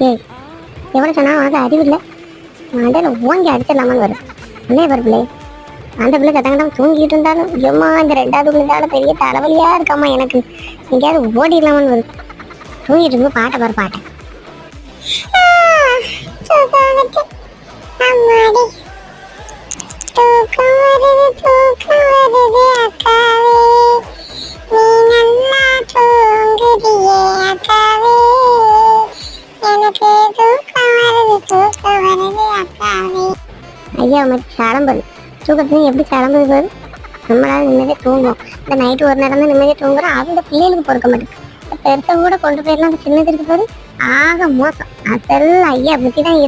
ஏய், எவ்வளோ சொன்னா உனக்கு அறிவு இல்லை? மண்டையில ஓங்கி அடிச்சிடலாமான்னு வரும். என்ன வரும் பிள்ளை? அந்த பிள்ளை சத்தங்கடம் தூங்கிட்டு இருந்தாலும் ஐயம்மா இந்த ரெண்டாவது பிள்ளைதால பெரிய தலைவலியா இருக்காம்மா எனக்கு. எங்கேயாவது ஓடிடலாமான்னு வரும். தூங்கிட்டு இருக்கும் பாட்டை பாரு பாட்டை. ஐயா மாதிரி சடம்பது தூக்கத்துலையும் எப்படி சடம்பது பாரு. நம்மளால நிம்மதியாக தூங்குவோம். இந்த நைட்டு ஒரு நேரம் தான் நிம்மதியாக தூங்குறோம். அவங்க பிள்ளைகளுக்கு பொறுக்க மாட்டேங்குது. பெருசாக கூட கொண்டு போயிடலாம். அந்த சின்னது இருக்கு பாரு, ஆக மோசம். அதெல்லாம் ஐயா பற்றி தான் இருக்கு.